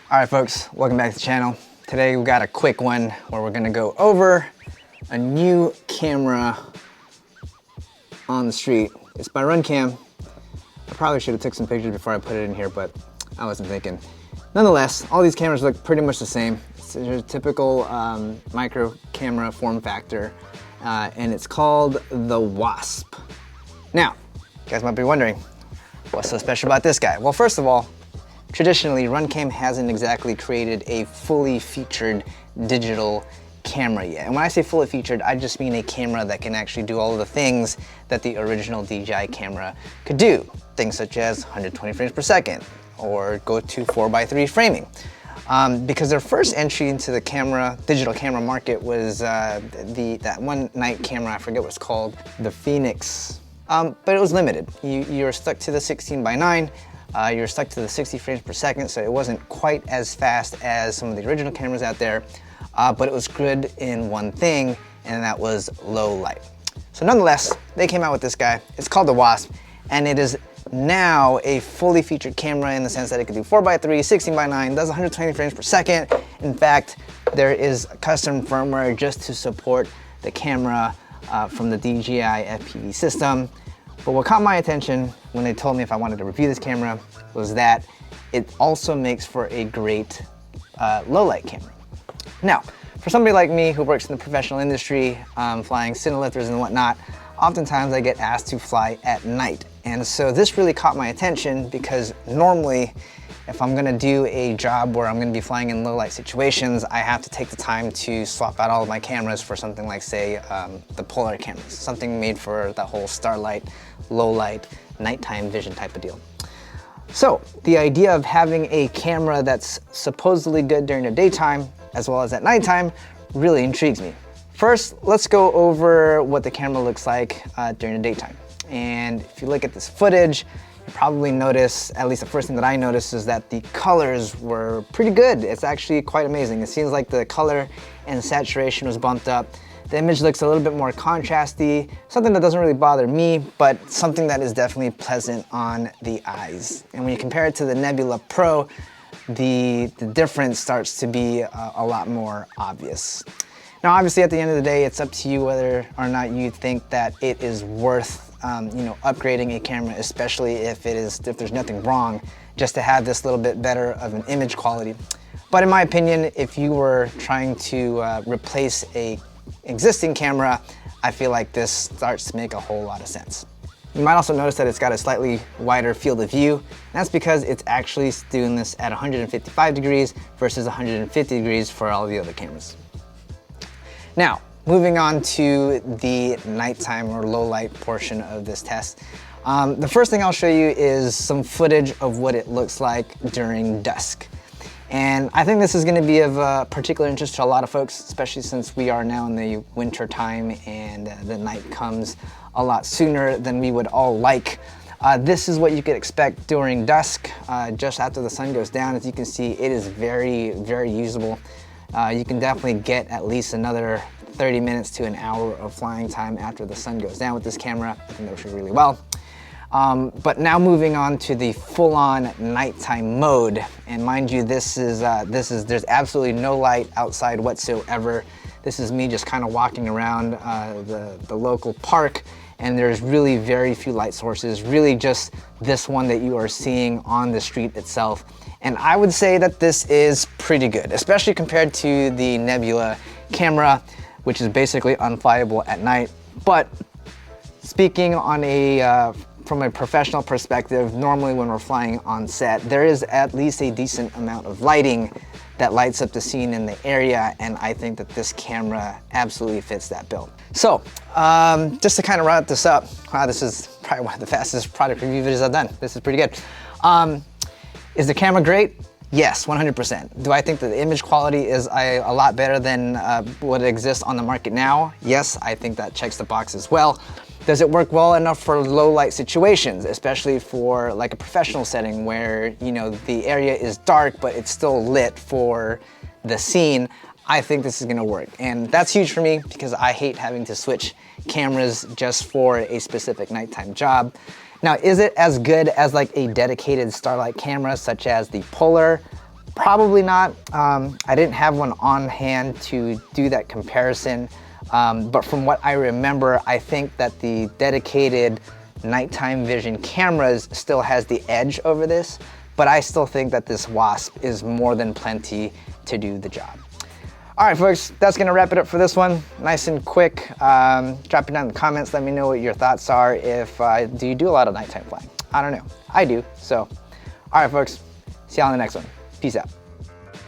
All right, folks, welcome back to the channel. Today we got a quick one where we're gonna go over a new camera on the street. It's by Runcam. I probably should have took some pictures before I put it in here, but I wasn't thinking. Nonetheless, all these cameras look pretty much the same. It's a typical micro camera form factor, and it's called the Wasp. Now, you guys might be wondering, what's so special about this guy? Well, first of all, traditionally, Runcam hasn't exactly created a fully featured digital camera yet. And when I say fully featured, I just mean a camera that can actually do all of the things that the original DJI camera could do. Things such as 120 frames per second, or go to 4:3 framing. Because their first entry into the digital camera market was that one night camera, I forget what it's called, the Phoenix. But it was limited. You're stuck to the 16:9. You're stuck to the 60 frames per second, so it wasn't quite as fast as some of the original cameras out there, but it was good in one thing, and that was low light. So nonetheless, they came out with this guy. It's called the Wasp, and it is now a fully featured camera in the sense that it can do 4:3, 16:9, does 120 frames per second. In fact, there is custom firmware just to support the camera from the DJI FPV system. But what caught my attention when they told me if I wanted to review this camera was that it also makes for a great low light camera. Now, for somebody like me who works in the professional industry, flying cinelifters and whatnot, oftentimes I get asked to fly at night. And so this really caught my attention because normally if I'm gonna do a job where I'm gonna be flying in low light situations, I have to take the time to swap out all of my cameras for something like, say, the polar cameras, something made for that whole starlight, low light, nighttime vision type of deal. So the idea of having a camera that's supposedly good during the daytime as well as at nighttime really intrigues me. First, let's go over what the camera looks like during the daytime. And if you look at this footage, you probably notice, at least the first thing that I noticed, is that the colors were pretty good. It's actually quite amazing. It seems like the color and saturation was bumped up. The image looks a little bit more contrasty, something that doesn't really bother me, but something that is definitely pleasant on the eyes. And when you compare it to the Nebula Pro, the difference starts to be a lot more obvious. Now, obviously, at the end of the day, it's up to you whether or not you think that it is worth upgrading a camera, especially if there's nothing wrong, just to have this little bit better of an image quality. But in my opinion, if you were trying to replace a existing camera, I feel like this starts to make a whole lot of sense. You might also notice that it's got a slightly wider field of view, and that's because it's actually doing this at 155 degrees versus 150 degrees for all the other cameras. Now, moving on to the nighttime or low light portion of this test. The first thing I'll show you is some footage of what it looks like during dusk. And I think this is gonna be of particular interest to a lot of folks, especially since we are now in the winter time and the night comes a lot sooner than we would all like. This is what you could expect during dusk, just after the sun goes down. As you can see, it is very, very usable. You can definitely get at least another 30 minutes to an hour of flying time after the sun goes down with this camera. I think that works really well. But now moving on to the full-on nighttime mode, and mind you, there's absolutely no light outside whatsoever. This is me just kind of walking around the local park, and there's really very few light sources, really just this one that you are seeing on the street itself. And I would say that this is pretty good, especially compared to the Nebula camera, which is basically unflyable at night. But speaking on from a professional perspective, normally when we're flying on set, there is at least a decent amount of lighting that lights up the scene in the area, and I think that this camera absolutely fits that bill. So, just to kind of wrap this up, wow, this is probably one of the fastest product review videos I've done. This is pretty good. Is the camera great? Yes, 100%. Do I think that the image quality is a lot better than what exists on the market now? Yes, I think that checks the box as well. Does it work well enough for low light situations, especially for like a professional setting where, you know, the area is dark, but it's still lit for the scene? I think this is gonna work. And that's huge for me because I hate having to switch cameras just for a specific nighttime job. Now, is it as good as like a dedicated starlight camera such as the Polar? Probably not. I didn't have one on hand to do that comparison, but from what I remember, I think that the dedicated nighttime vision cameras still has the edge over this, but I still think that this Wasp is more than plenty to do the job. All right, folks, that's gonna wrap it up for this one. Nice and quick. Drop it down in the comments. Let me know what your thoughts are. Do you do a lot of nighttime flying? I don't know. I do, so. All right, folks, see y'all in the next one. Peace out.